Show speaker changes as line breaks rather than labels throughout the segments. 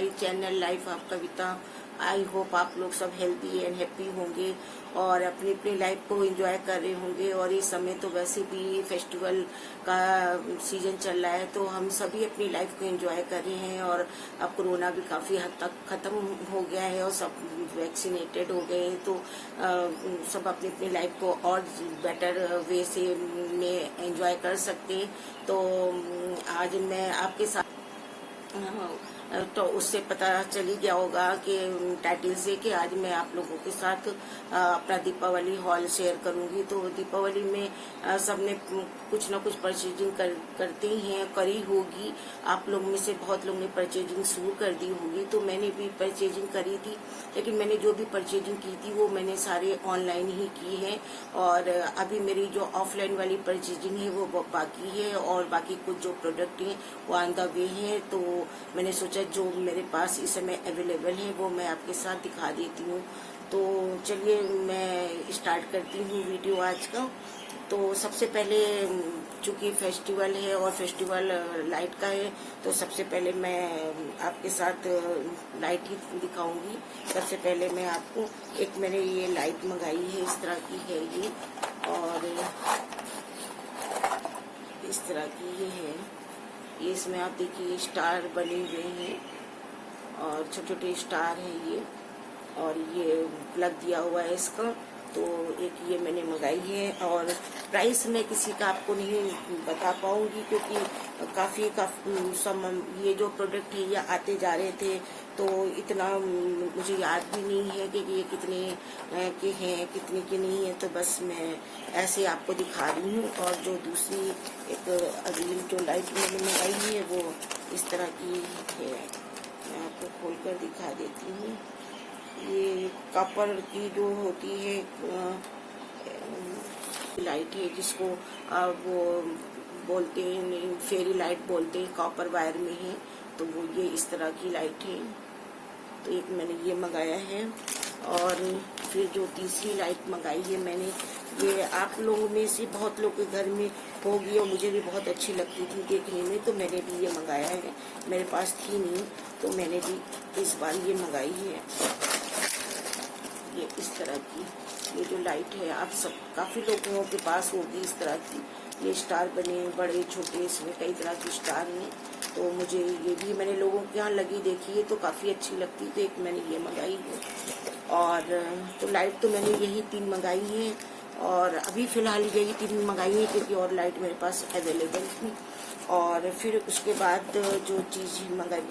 My channel life of Kavita. I hope आप लोग सब हेल्दी एंड हैप्पी होंगे और अपनी अपनी लाइफ को एंजॉय कर रहे होंगे। और इस समय तो वैसे भी फेस्टिवल का सीजन चल रहा है, तो हम सभी अपनी लाइफ को एंजॉय कर रहे हैं। और अब कोरोना भी काफी हद तक खत्म हो गया है और सब वैक्सीनेटेड हो गए हैं, तो सब अपनी अपनी लाइफ को और बेटर वे से में एंजॉय कर सकते हैं। तो आज मैं आपके साथ तो उससे पता चल ही गया होगा कि टाइटल से कि आज मैं आप लोगों के साथ अपना दीपावली हॉल शेयर करूंगी। तो दीपावली में सबने कुछ ना कुछ परचेजिंग करते ही हैं, करी होगी। आप लोग में से बहुत लोग ने परचेजिंग शुरू कर दी होगी, तो मैंने भी परचेजिंग करी थी। लेकिन मैंने जो भी परचेजिंग की थी वो मैंने सारे ऑनलाइन ही की है, और अभी मेरी जो ऑफलाइन वाली परचेजिंग है वो बाकी है, और बाकी कुछ जो प्रोडक्ट हैं वो ऑन द वे है। तो मैंने सोचा जो मेरे पास इस समय अवेलेबल है वो मैं आपके साथ दिखा देती हूँ। तो चलिए मैं स्टार्ट करती हूँ वीडियो आज का। तो सबसे पहले चूंकि फेस्टिवल है और फेस्टिवल लाइट का है, तो सबसे पहले मैं आपके साथ लाइट ही दिखाऊंगी। सबसे पहले मैं आपको मैंने ये लाइट मंगाई है, इस तरह की है ये, और इस तरह की ये है। ये इसमें आप देखिए स्टार बने हुए हैं और छोटे छोटे स्टार हैं ये, और ये प्लग दिया हुआ है इसका। तो एक ये मैंने मंगाई है, और प्राइस मैं किसी का आपको नहीं बता पाऊंगी क्योंकि काफी ये जो प्रोडक्ट है ये आते जा रहे थे, तो इतना मुझे याद भी नहीं है कि ये कितने के हैं कितने के नहीं है। तो बस मैं ऐसे आपको दिखा रही हूँ। और जो दूसरी एक अगली जो लाइट मैंने मंगाई है वो इस तरह की है, मैं आपको खोलकर दिखा देती हूँ। ये कॉपर की जो होती है लाइट है, जिसको वो बोलते हैं फेरी लाइट बोलते हैं, कॉपर वायर में है, तो वो ये इस तरह की लाइट है। तो एक मैंने ये मंगाया है, और फिर जो तीसरी लाइट मंगाई है मैंने, ये आप लोगों में से बहुत लोग के घर में होगी और मुझे भी बहुत अच्छी लगती थी देखने में, तो मैंने भी ये मंगाया है। मेरे पास थी नहीं तो मैंने भी इस बार ये मंगाई है। ये इस तरह की ये जो लाइट है आप सब काफी लोगों के पास होगी इस तरह की। ये स्टार बने बड़े छोटे, इसमें कई तरह के स्टार हैं। तो मुझे ये भी मैंने लोगों के यहाँ लगी देखी है तो काफी अच्छी लगती, तो एक मैंने ये मंगाई है। और तो लाइट तो मैंने यही 3 मंगाई है, और अभी फिलहाल यही 3 मंगाई है क्योंकि और लाइट मेरे पास अवेलेबल थी। और फिर उसके बाद जो चीज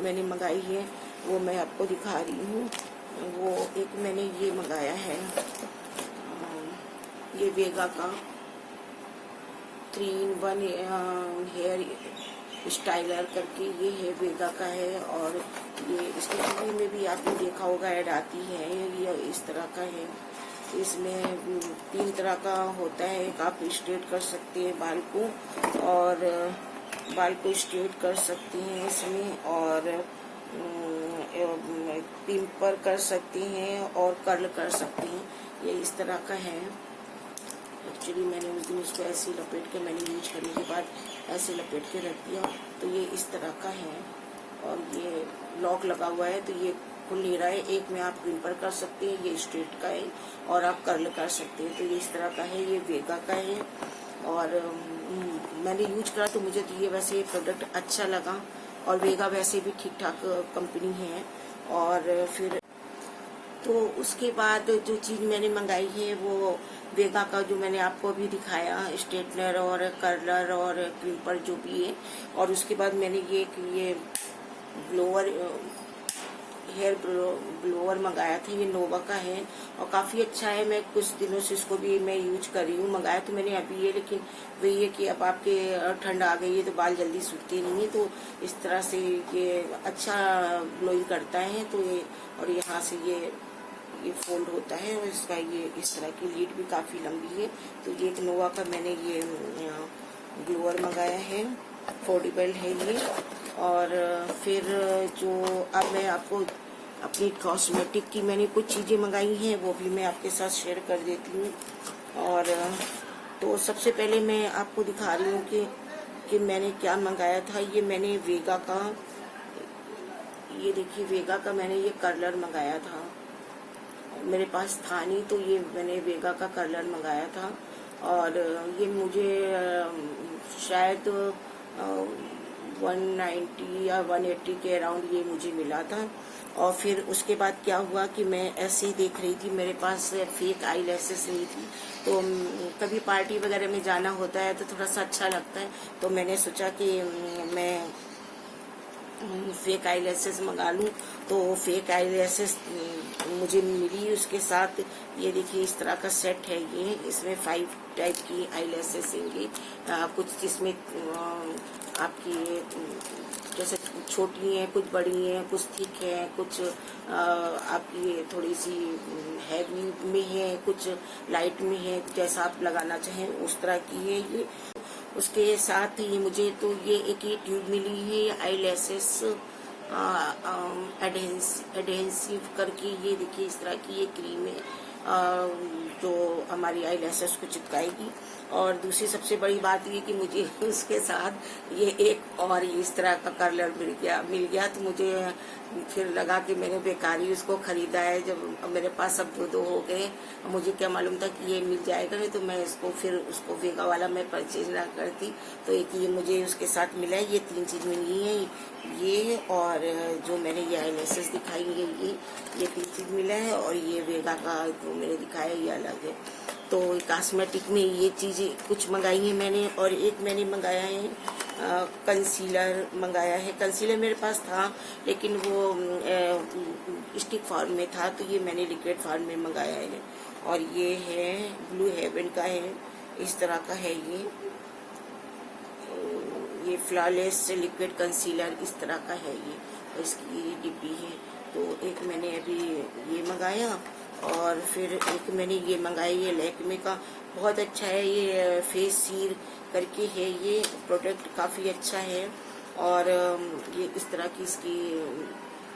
मैंने मंगाई है वो मैं आपको दिखा रही हूँ। वो एक मैंने ये मंगाया है, ये वेगा का 3-in-1 हेयर स्टाइलर करके ये है, वेगा का है। और ये इसके टीवी में भी आपने देखा होगा ऐड आती है, ये इस तरह का है। इसमें 3 तरह का होता है, एक आप स्ट्रेट कर सकते हैं बाल को, और बाल को स्ट्रेट कर सकते हैं इसमें, और पिंपर कर सकते हैं और कर्ल कर सकते हैं। ये इस तरह का है। एक्चुअली मैंने उस दिन इसको ऐसे लपेट के, मैंने यूज करने के बाद ऐसे लपेट के रख दिया, तो ये इस तरह का है। और ये लॉक लगा हुआ है तो ये खुल नहीं रहा है। एक में आप पिंपर कर सकते हैं, ये स्ट्रेट का है, और आप कर्ल कर सकते हैं। तो ये इस तरह का है, ये वेगा का है। और मैंने यूज करा तो मुझे तो ये वैसे प्रोडक्ट अच्छा लगा, और वेगा वैसे भी ठीक ठाक कंपनी है। और फिर तो उसके बाद जो चीज मैंने मंगाई है वो वेगा का, जो मैंने आपको अभी दिखाया, स्ट्रेटनर और कर्लर और क्लिपर जो भी है। और उसके बाद मैंने ये ब्लोअर हेयर ब्लोअर मंगाया था, ये नोवा का है और काफी अच्छा है। मैं कुछ दिनों से इसको भी मैं यूज कर रही हूँ। मंगाया तो मैंने अभी है, लेकिन वही है कि अब आपके ठंड आ गई है तो बाल जल्दी सूखते नहीं है, तो इस तरह से ये अच्छा ब्लोइंग करता है। तो ये और यहाँ से ये फोल्ड होता है, और इसका ये इस तरह की लीड भी काफी लंबी है। तो ये एक नोवा का मैंने ये ब्लोअर मंगाया है, फोल्डेबल है ये। और फिर जो अब मैं आपको अपनी कॉस्मेटिक की मैंने कुछ चीजें मंगाई हैं वो भी मैं आपके साथ शेयर कर देती हूँ। और तो सबसे पहले मैं आपको दिखा रही हूँ कि मैंने क्या मंगाया था। ये मैंने वेगा का ये देखिए वेगा का मैंने ये कर्लर मंगाया था, मेरे पास था नहीं तो ये मैंने वेगा का कर्लर मंगाया था। और ये मुझे शायद 190 या 180 के अराउंड ये मुझे मिला था। और फिर उसके बाद क्या हुआ कि मैं ऐसे ही देख रही थी, मेरे पास फेक आई लैसेस नहीं थी, तो कभी पार्टी वगैरह में जाना होता है तो थोड़ा सा अच्छा लगता है, तो मैंने सोचा कि मैं फेक आई लैसेस मंगा लूँ। तो फेक आई लैसेस मुझे मिली, उसके साथ ये देखिए इस तरह का सेट है ये, इसमें 5 टाइप की आई लैसेस होंगी, कुछ इसमें आपकी जैसे छोटी हैं, कुछ बड़ी हैं, कुछ थिक है, कुछ आपकी थोड़ी सी हैवी में है, कुछ लाइट में है, जैसा आप लगाना चाहें उस तरह की है ये। उसके साथ ही मुझे तो ये एक ही ट्यूब मिली है आई लैसेस एडहेसिव करके, ये देखिए इस तरह की ये क्रीम है जो हमारी आई लैसेस को चिपकाएगी। और दूसरी सबसे बड़ी बात ये कि मुझे उसके साथ ये एक और इस तरह का कर्लर मिल गया तो मुझे फिर लगा कि मैंने बेकारी उसको खरीदा है, जब मेरे पास सब दो हो गए। मुझे क्या मालूम था कि ये मिल जाएगा, नहीं तो मैं इसको फिर उसको वेगा वाला मैं परचेज ना करती। तो एक ये मुझे उसके साथ मिला है, ये 3 चीज मिली है, ये और जो मैंने ये आई लैसेस दिखाई है ये 3 चीज मिला है, और ये वेगा का जो मैंने दिखाया ये अलग है। तो कॉस्मेटिक में ये चीजें कुछ मंगाई है मैंने। और एक मैंने मंगाया है कंसीलर मंगाया है। कंसीलर मेरे पास था लेकिन वो स्टिक फॉर्म में था, तो ये मैंने लिक्विड फॉर्म में मंगाया है। और ये है ब्लू हेवन का है, इस तरह का है ये फ्लॉलेस लिक्विड कंसीलर इस तरह का है ये, इसकी ये डिब्बी है। तो एक मैंने अभी ये मंगाया, और फिर एक मैंने ये मंगाई है लैक्मे का, बहुत अच्छा है ये, फेस सीर करके है ये प्रोडक्ट, काफ़ी अच्छा है। और ये इस तरह की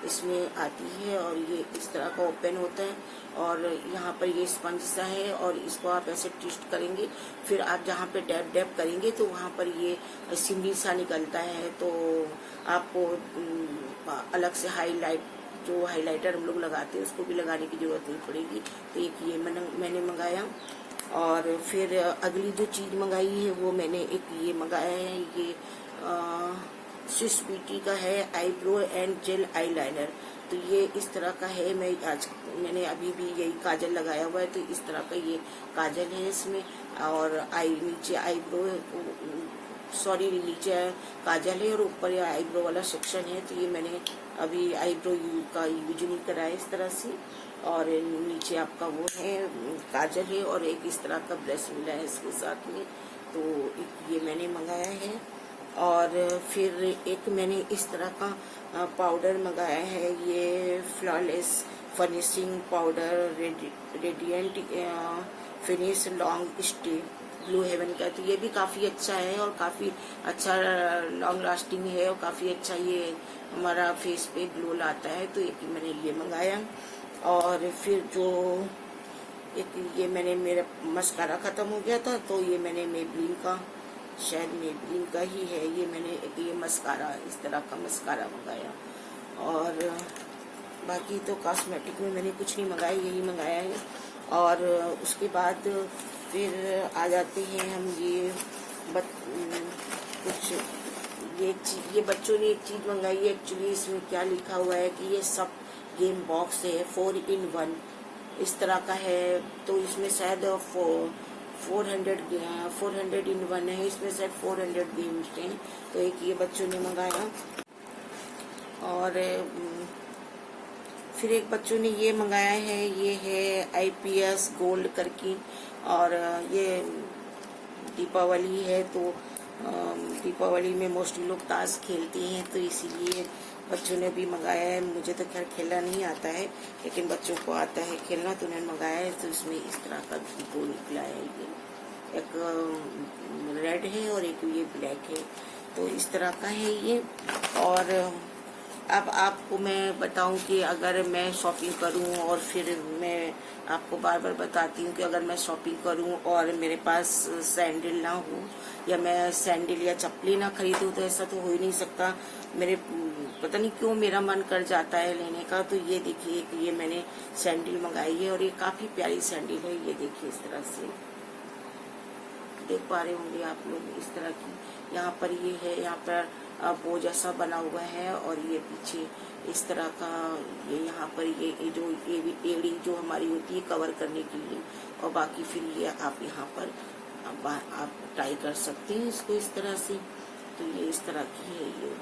इसमें आती है, और ये इस तरह का ओपन होता है, और यहाँ पर ये स्पंज सा है, और इसको आप ऐसे ट्विस्ट करेंगे, फिर आप जहाँ पे डैप डैप करेंगे तो वहाँ पर ये सिमरी सा निकलता है। तो आपको अलग से जो हाइलाइटर हम लोग लगाते हैं उसको भी लगाने की जरूरत नहीं पड़ेगी। तो एक ये मैंने मंगाया। और फिर अगली जो चीज मंगाई है वो मैंने एक ये मंगाया है, ये स्विस ब्यूटी का है आईब्रो एंड जेल आईलाइनर। तो ये इस तरह का है, मैंने अभी भी यही काजल लगाया हुआ है, तो इस तरह का ये काजल है इसमें, और नीचे आईब्रो नीचे काजल है और ऊपर ये आईब्रो वाला सेक्शन है। तो ये मैंने अभी आईब्रो का यूज नहीं करा है इस तरह से। और नीचे आपका वो है काजल है, और एक इस तरह का ब्रश मिला है इसके साथ में, तो एक ये मैंने मंगाया है। और फिर एक मैंने इस तरह का पाउडर मंगाया है, ये flawless finishing powder radiant finish long stay blue heaven का। तो ये भी काफी अच्छा है और काफी अच्छा लॉन्ग लास्टिंग है, और काफी अच्छा ये हमारा फेस पे ग्लो लाता है। तो एक मैंने ये मंगाया। और फिर जो एक ये मेरा मस्कारा खत्म हो गया था, तो ये मैंने मेबलिन का, शायद मेबलिन का ही है, ये मैंने एक ये मस्कारा, इस तरह का मस्कारा मंगाया। और बाकी तो कॉस्मेटिक में मैंने कुछ नहीं मंगाया, यही मंगाया है। और उसके बाद फिर आ जाते हैं हम ये बच्चों ने एक चीज मंगाई है। एक्चुअली इसमें क्या लिखा हुआ है कि ये सब गेम बॉक्स है, 4 in 1 इस तरह का है। तो इसमें शायद 400 in 1 है, इसमें शायद 400 गेम्स हैं। तो एक ये बच्चों ने मंगाया। और फिर एक बच्चों ने ये मंगाया है, ये है IPS गोल्ड करके। और ये दीपावली है, तो दीपावली में मोस्टली लोग ताश खेलते हैं, तो इसीलिए बच्चों ने भी मंगाया है। मुझे तो खैर खेलना नहीं आता है, लेकिन बच्चों को आता है खेलना, तो उन्होंने मंगाया है। तो इसमें इस तरह का दो निकला है, ये एक रेड है और एक ये ब्लैक है, तो इस तरह का है ये। और अब आपको मैं बताऊं कि अगर मैं शॉपिंग करूं और फिर मैं आपको बार बार बताती हूँ कि अगर मैं शॉपिंग करूं और मेरे पास सैंडल ना हो या मैं सैंडल या चप्पलें ना खरीदूं तो ऐसा तो हो ही नहीं सकता। मेरे पता नहीं क्यों मेरा मन कर जाता है लेने का। तो ये देखिए कि ये मैंने सैंडल मंगाई है और ये काफी प्यारी सैंडल है। ये देखिए इस तरह से देख पा रहे होंगे आप लोग, इस तरह की यहाँ पर ये है, यहाँ पर वो जैसा बना हुआ है और ये पीछे इस तरह का ये यहाँ पर ये जो एड़ी जो हमारी होती है कवर करने के लिए, और बाकी फिर ये आप यहाँ पर आप ट्राई कर सकते हैं इसको इस तरह से। तो ये इस तरह की है ये,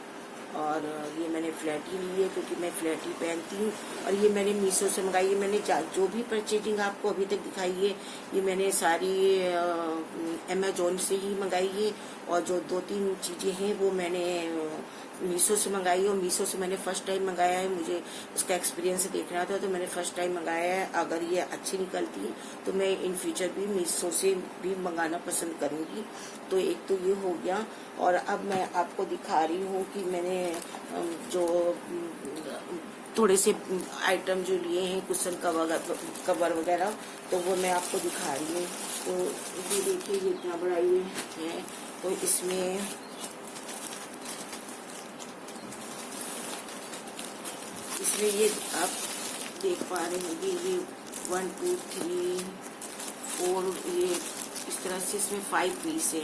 और ये मैंने फ्लैट ही ली है क्योंकि मैं फ्लैट ही पहनती हूँ। और ये मैंने मीशो से मंगाई है। मैंने जो भी परचेजिंग आपको अभी तक दिखाई है ये मैंने सारी अमेजोन से ही मंगाई है, और जो 2-3 चीजें हैं वो मैंने मीशो से मंगाई है। और मीशो से मैंने फर्स्ट टाइम मंगाया है, मुझे उसका एक्सपीरियंस देखना था तो मैंने फर्स्ट टाइम मंगाया है। अगर ये अच्छी निकलती तो मैं इन फ्यूचर भी मीशो से भी मंगाना पसंद करूंगी। तो एक तो ये हो गया, और अब मैं आपको दिखा रही हूँ कि मैंने जो थोड़े से आइटम जो लिए हैं कुशन कवर वगैरह, तो वो मैं आपको दिखा रही हूँ। तो ये देखिए ये इतना बड़ा ये है, तो इसमें ये आप देख पा रहे होंगे ये 1 2 3 4 ये इस तरह से इसमें 5 पीस है।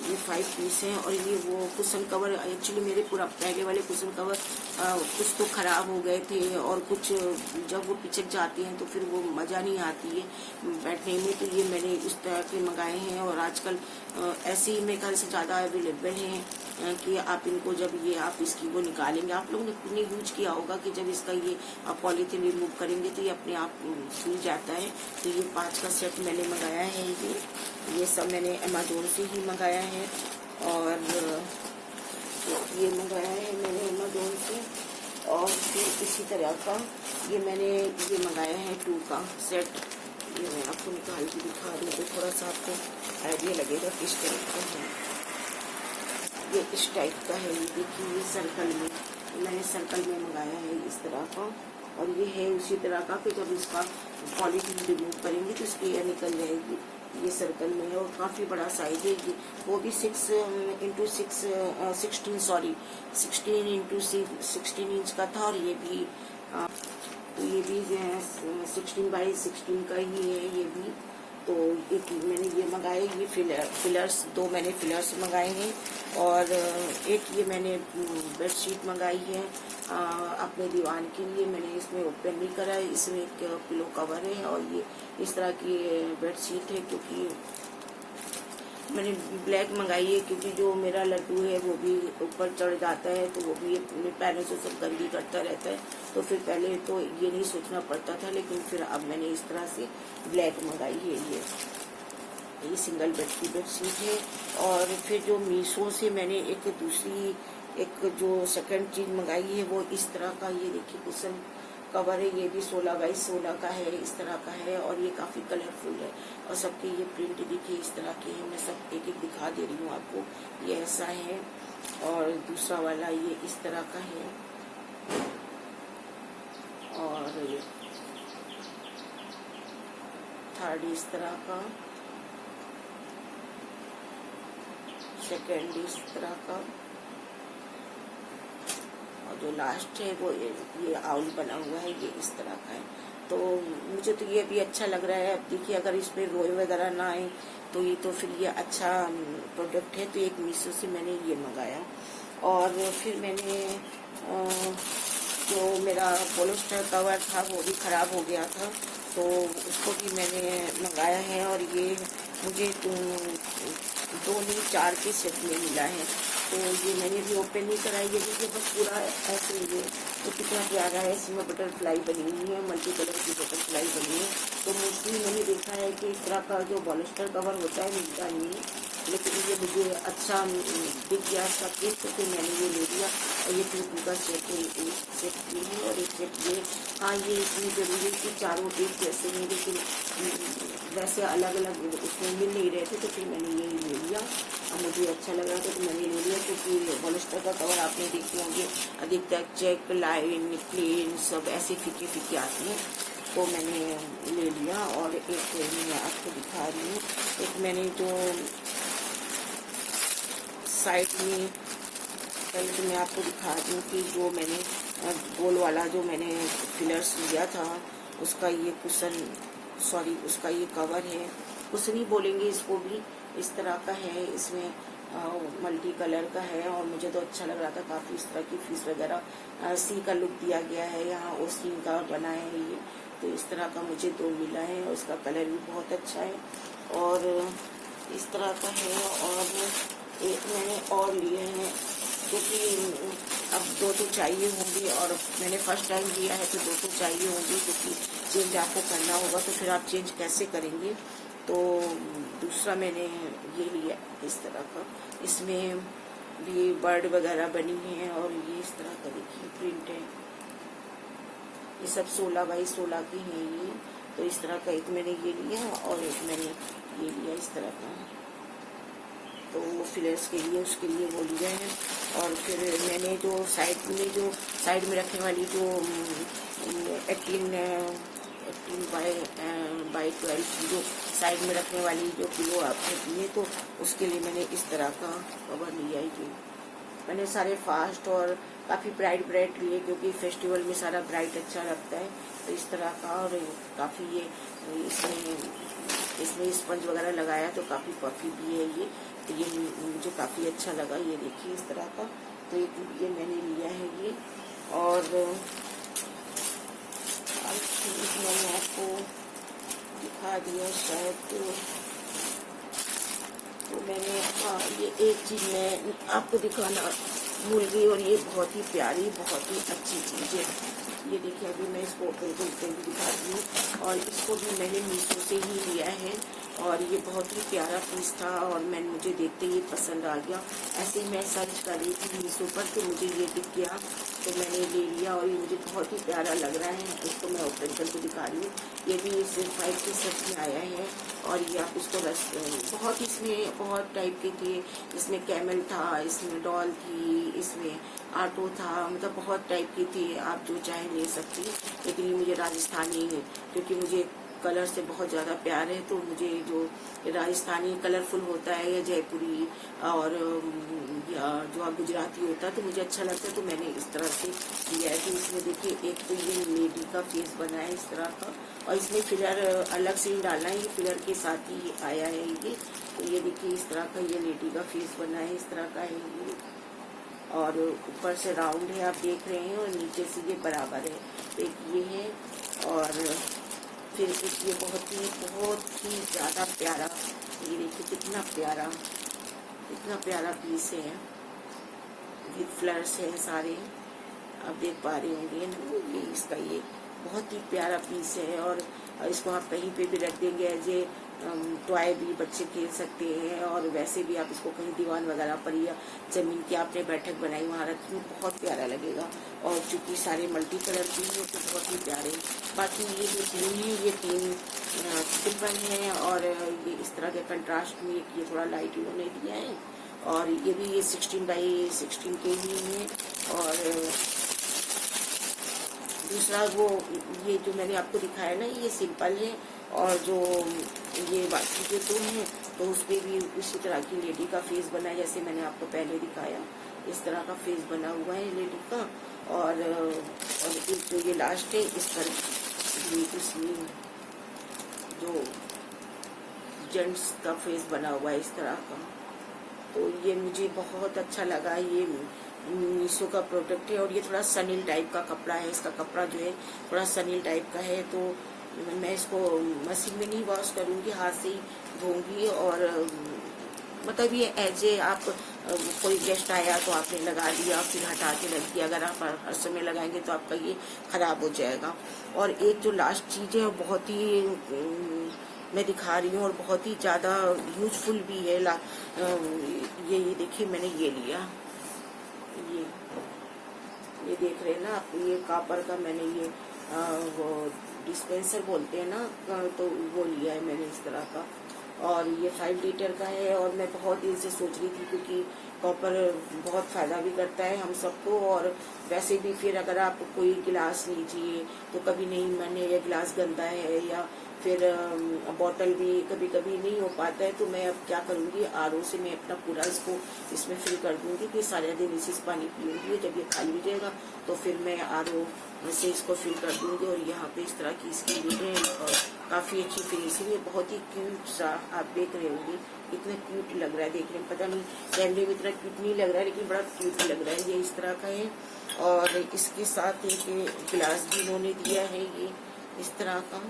ये 5 पीस हैं, और ये वो कुशन कवर एक्चुअली मेरे पूरा पहले वाले कुशन कवर कुछ तो खराब हो गए थे, और कुछ जब वो पिचक जाती हैं तो फिर वो मजा नहीं आती है बैठने में। तो ये मैंने इस तरह के मंगाए हैं, और आजकल ऐसे ही मेरे ख्याल से ज्यादा अवेलेबल हैं कि आप इनको जब ये आप इसकी वो निकालेंगे, आप लोगों ने यूज किया होगा कि जब इसका ये आप पॉलीथीन रिमूव करेंगे तो ये अपने आप खुल जाता है। तो ये 5 का सेट मैंने मंगाया है। ये सब मैंने अमेजोन से ही मंगाया है, और ये मंगाया है मैंने अमेजोन से। और फिर इसी तरह का ये मैंने ये मंगाया है 2 का सेट। ये मैं आपको निकाल के दिखा रही हूँ तो थोड़ा सा आपको आइडिया लगेगा किस तरह का है। ये इस टाइप का है, ये देखिए ये सर्कल में, मैंने सर्कल में मंगाया है इस तरह का। और ये है उसी तरह का कि जब इसका पॉलीथीन रिमूव करेंगे तो इसकी एयर निकल जाएगी। ये सर्कल में है और काफी बड़ा साइज है ये, वो भी 16 इंच का था, और ये भी 16x16 का ही है ये भी। तो एक मैंने ये मंगाए, ये फिलर्स 2 मैंने फिलर्स मंगाए हैं, और एक ये मैंने बेडशीट मंगाई है अपने दीवान के लिए। मैंने इसमें ओपन नहीं करा है, इसमें एक पिलो कवर है, और ये इस तरह की बेडशीट है क्योंकि मैंने ब्लैक मंगाई है क्योंकि जो मेरा लड्डू है वो भी ऊपर चढ़ जाता है, तो वो भी अपने पैरों से सब गंदी करता रहता है। तो फिर पहले तो ये नहीं सोचना पड़ता था, लेकिन फिर अब मैंने इस तरह से ब्लैक मंगाई है। ये सिंगल बेड की बेडशीट है। और फिर जो मीशो से मैंने एक जो सेकंड चीज मंगाई है वो इस तरह का, ये देखिए कुशन कवर है। ये भी 16x16 का है, इस तरह का है, और ये काफी कलरफुल है, और सबके ये प्रिंट देखिए इस तरह के हैं। मैं सब एक एक दिखा दे रही हूँ आपको। ये ऐसा है, और दूसरा वाला ये इस तरह का है, और थर्ड इस तरह का, सेकेंड इस तरह का, और जो लास्ट है वो ये आउल बना हुआ है, ये इस तरह का है। तो मुझे तो ये भी अच्छा लग रहा है। अब देखिए अगर इस पे रोए वगैरह ना आए तो ये तो फिर ये अच्छा प्रोडक्ट है। तो एक मीशो से मैंने ये मंगाया। और फिर मैंने जो मेरा पॉलिस्टर कवर था वो भी खराब हो गया था, तो उसको भी मैंने मंगाया है, और ये मुझे 2 नहीं 4 के सेट में मिला है। तो ये मैंने भी ओपन नहीं कराई है, देखिए बस पूरा ऐसे ही है। तो कितना प्यारा है, इसमें बटरफ्लाई बनी हुई है, मल्टी कलर की बटरफ्लाई बनी है। तो मोस्टली मैंने देखा है कि इस तरह का जो पॉलिस्टर कवर होता है मिलता नहीं है, लेकिन ये मुझे अच्छा दिख गया इसका केस, तो फिर मैंने ये ले लिया। और ये 2 का सेट है, एक सेट ये है और एक सेट ये। हाँ, ये इतनी जरूरी है कि चारों एक जैसे नहीं, लेकिन वैसे अलग अलग उसमें मिल नहीं रहे थे, तो फिर मैंने ये ले लिया। अब मुझे अच्छा लग रहा था तो मैंने ले लिया, क्योंकि पॉलिस्टर का कवर आपने देखे होंगे अधिकतर चेक, लाइन, प्लेन सब ऐसे फीके फीके आती हैं, तो मैंने ले लिया। और एक मैं आपको दिखा रही हूँ, एक मैंने जो साइड में, पहले तो मैं आपको दिखा रही हूँ कि जो मैंने गोल वाला जो मैंने फिलर्स लिया था उसका ये कुशन, सॉरी उसका ये कवर है, कुशनी बोलेंगे इसको भी, इस तरह का है। इसमें मल्टी कलर का है और मुझे तो अच्छा लग रहा था काफ़ी। इस तरह की फीस वगैरह सी का लुक दिया गया है, यहाँ ओस्टीन का बना है ये, तो इस तरह का मुझे 2 मिला है और उसका कलर भी बहुत अच्छा है और इस तरह का है। और एक मैंने और लिए हैं, क्योंकि अब 2 तो चाहिए होंगे और मैंने फर्स्ट टाइम लिया है तो 2 तो चाहिए होंगे, क्योंकि चेंज आपको करना होगा, तो फिर आप चेंज कैसे करेंगे। तो दूसरा मैंने ये लिया इस तरह का, इसमें भी बर्ड वगैरह बनी है और ये इस तरह का देखिए प्रिंट है। ये सब 16 बाई 16 की हैं ये, तो इस तरह का एक मैंने ये लिया और एक मैंने ये लिया इस तरह का, तो वो फिलर्स के लिए उसके लिए वो लिया है। और फिर मैंने जो साइड में रखने वाली जो 18 बाई 12 की जो साइड में रखने वाली जो पिलो आप होती है, तो उसके लिए मैंने इस तरह का कवर लिया है। मैंने सारे फास्ट और काफ़ी ब्राइट लिए, क्योंकि फेस्टिवल में सारा ब्राइट अच्छा लगता है, तो इस तरह का। और काफ़ी ये इसमें स्पंज वगैरह लगाया तो काफ़ी पफी भी है ये, तो ये मुझे काफ़ी अच्छा लगा। ये देखिए इस तरह का, तो ये मैंने लिया है ये। और मैंने आपको दिखा दिया शायद, तो मैंने ये एक चीज़ मैं आपको दिखाना भूल गई, और ये बहुत ही प्यारी, बहुत ही अच्छी चीज़ है। ये देखिए अभी मैं इसको ओपन करके भी दिखाती हूँ, और इसको भी मैंने मीशो से ही लिया है और ये बहुत ही प्यारा पीस था और मुझे देखते ही पसंद आ गया। ऐसे ही मैं सर्च कर रही थी मीशो पर, तो मुझे ये दिख गया तो मैंने ले लिया और ये मुझे बहुत ही प्यारा लग रहा है। इसको मैं ओपन करके दिखा रही हूँ। ये भी सिर्फ 5 में आया है और ये आप इसको बहुत इसमें बहुत टाइप के थे, इसमें कैमल था, इसमें डॉल थी, इसमें ऑटो था, मतलब बहुत टाइप की थी, आप जो चाहे ले सकती हैं। लेकिन ये मुझे राजस्थानी है, क्योंकि मुझे कलर से बहुत ज़्यादा प्यार है, तो मुझे जो राजस्थानी कलरफुल होता है या जयपुरी और या जो गुजराती होता है तो मुझे अच्छा लगता है, तो मैंने इस तरह से लिया है। तो इसमें देखिए एक तो ये लेडी का फेस बना है इस तरह का, और इसमें फिलर अलग से ही डालना है, ये फिलर के साथ ही आया है ये। तो ये देखिए इस तरह का ये लेडी का फेस बना है, इस तरह का है ये, और ऊपर से राउंड है आप देख रहे हैं और नीचे से ये बराबर है। एक ये है और फिर एक ये बहुत ही ज़्यादा प्यारा, ये देखिए कितना प्यारा पीस है, विद फ्लवर्स है सारे, आप देख पा रहे होंगे ना। ये इसका ये बहुत ही प्यारा पीस है और इसको आप कहीं पे भी रख देंगे एज ए टॉय भी बच्चे खेल सकते हैं, और वैसे भी आप इसको कहीं दीवान वगैरह पर या ज़मीन की आपने बैठक बनाई वहाँ रखी, बहुत प्यारा लगेगा। और चूंकि सारे मल्टी कलर के हैं तो बहुत ही प्यारे। बाकी ये जो 3 है ये 3 सिंपल हैं, और ये इस तरह के कंट्रास्ट में ये थोड़ा लाइट इन्होंने दिया है, और ये भी ये 16 बाई 16 के ही हैं। और दूसरा वो ये जो मैंने आपको दिखाया ना ये सिंपल है, और जो ये बाकी जो 2 हैं तो उस पर भी उसी तरह की लेडी का फेस बना है, जैसे मैंने आपको पहले दिखाया इस तरह का फेस बना हुआ है लेडी का। और एक जो ये लास्ट है इस पर ये इसमें जो जेंट्स का फेस बना हुआ है इस तरह का, तो ये मुझे बहुत अच्छा लगा। ये मीशो का प्रोडक्ट है और ये थोड़ा सनील टाइप का कपड़ा है, इसका कपड़ा जो है थोड़ा सनील टाइप का है, तो मैं इसको मशीन में नहीं वॉश करूँगी, हाथ से ही धोऊंगी। और मतलब ये एज ए आप कोई गेस्ट आया तो आपने लगा लिया फिर हटा के रख दिया, अगर आप हर समय लगाएंगे तो आपका ये खराब हो जाएगा। और एक जो लास्ट चीज़ है बहुत ही मैं दिखा रही हूँ और बहुत ही ज़्यादा यूजफुल भी है। ये देखिए मैंने ये लिया, ये देख रहे हैं ना आप, ये कापर का मैंने ये वो डिस्पेंसर बोलते हैं ना, तो वो लिया है मैंने इस तरह का। और ये 5 लीटर का है, और मैं बहुत दिन से सोच रही थी क्योंकि कॉपर बहुत फायदा भी करता है हम सबको। और वैसे भी फिर अगर आप कोई गिलास लीजिए तो कभी नहीं, मैंने ये गिलास गंदा है या फिर बॉटल भी कभी कभी नहीं हो पाता है, तो मैं अब क्या करूँगी, आरओ से मैं अपना पूरा इसको इसमें फिल कर दूंगी कि सारे दिन इसी से पानी पीऊँगी। जब ये खाली हो जाएगा तो फिर मैं आरओ से इसको फिल कर दूंगी। और यहाँ पे इस तरह की इसकी लीड है और काफ़ी अच्छी फिनिशिंग है, बहुत ही क्यूट सा आप देख रहे होंगे, इतना क्यूट लग रहा है देखने में। पता नहीं कैमरे में इतना क्यूट नहीं लग रहा है, लेकिन बड़ा क्यूट लग रहा है। ये इस तरह का है, और इसके साथ एक गिलास भी इन्होंने दिया है, ये इस तरह का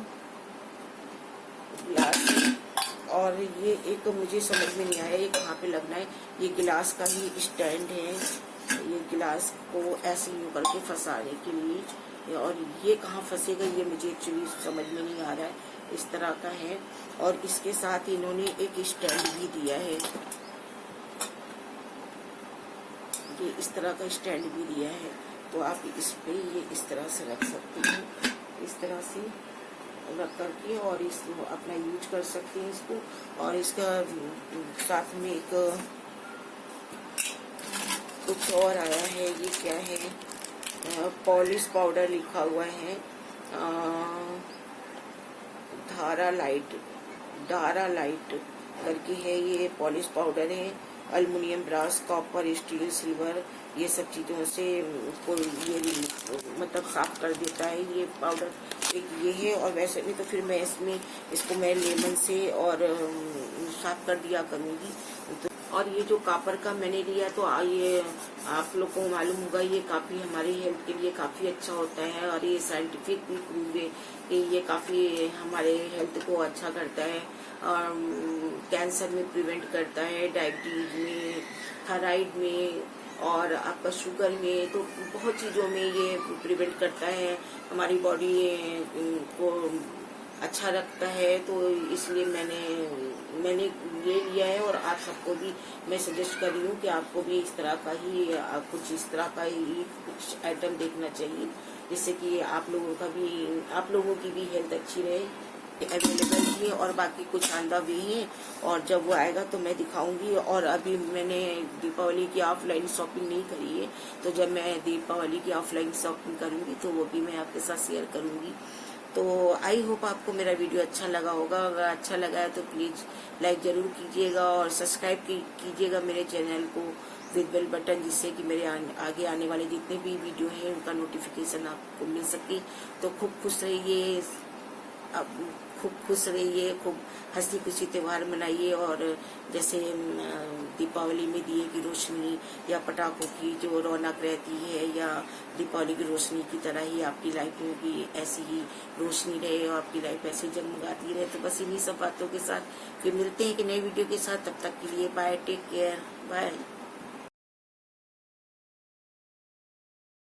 गिलास है। और ये एक मुझे समझ में नहीं आया ये कहाँ पे लगना है, ये गिलास का ही स्टैंड है, ये गिलास को ऐसे यूं करके फंसाने के लिए। और ये कहाँ फंसेगा ये मुझे एक्चुअली समझ में नहीं आ रहा है, इस तरह का है। और इसके साथ इन्होंने एक स्टैंड भी दिया है, ये इस तरह का स्टैंड भी दिया है, तो आप इस पे ये इस तरह से रख सकते हैं, इस तरह से रख करके और इस अपना यूज कर सकते हैं इसको। और इसका साथ में एक कुछ और आया है, ये क्या है, पॉलिश पाउडर लिखा हुआ है, धारा लाइट करके है, ये पॉलिश पाउडर है। Aluminium, brass, copper, steel, silver, ये सब चीजों से को ये मतलब साफ कर देता है ये पाउडर, एक ये है। और वैसे नहीं तो फिर मैं इसको मैं लेमन से और साफ कर दिया करूंगी। तो और ये जो कॉपर का मैंने लिया, तो ये आप लोग को मालूम होगा, ये काफी हमारे हेल्थ के लिए काफी अच्छा होता है, और ये साइंटिफिक भी प्रूव है कि ये काफी हमारे हेल्थ को अच्छा करता है, और कैंसर में प्रिवेंट करता है, डायबिटीज में, थायराइड में, और आपका शुगर में, तो बहुत चीजों में ये प्रिवेंट करता है, हमारी बॉडी को अच्छा रखता है। तो इसलिए मैंने ये लिया है, और आप सबको भी मैं सजेस्ट कर रही हूँ कि आपको भी इस तरह का ही कुछ इस तरह का ही कुछ आइटम देखना चाहिए, जिससे कि आप लोगों की भी हेल्थ अच्छी रहे। अवेलेबल भी है, और बाकी कुछ आंदा भी है, और जब वो आएगा तो मैं दिखाऊंगी। और अभी मैंने दीपावली की ऑफलाइन शॉपिंग नहीं करी है, तो जब मैं दीपावली की ऑफलाइन शॉपिंग करूंगी तो वो भी मैं आपके साथ शेयर करूंगी। तो आई होप आपको मेरा वीडियो अच्छा लगा होगा, अगर अच्छा लगा है तो प्लीज लाइक जरूर कीजिएगा और सब्सक्राइब कीजिएगा मेरे चैनल को विद बेल बटन, जिससे कि मेरे आगे आने वाले जितने भी वीडियो हैं उनका नोटिफिकेशन आपको मिल सके। तो खूब खुश रहिए, खूब हंसी खुशी त्योहार मनाइए। और जैसे दीपावली में दिए की रोशनी या पटाखों की जो रौनक रहती है, या दीपावली की रोशनी की तरह ही आपकी लाइफ में भी ऐसी ही रोशनी रहे और आपकी लाइफ ऐसे जगमगाती रहे। तो बस इन्हीं सब बातों के साथ फिर मिलते हैं कि नए वीडियो के साथ, तब तक के लिए बाय, टेक केयर, बाय।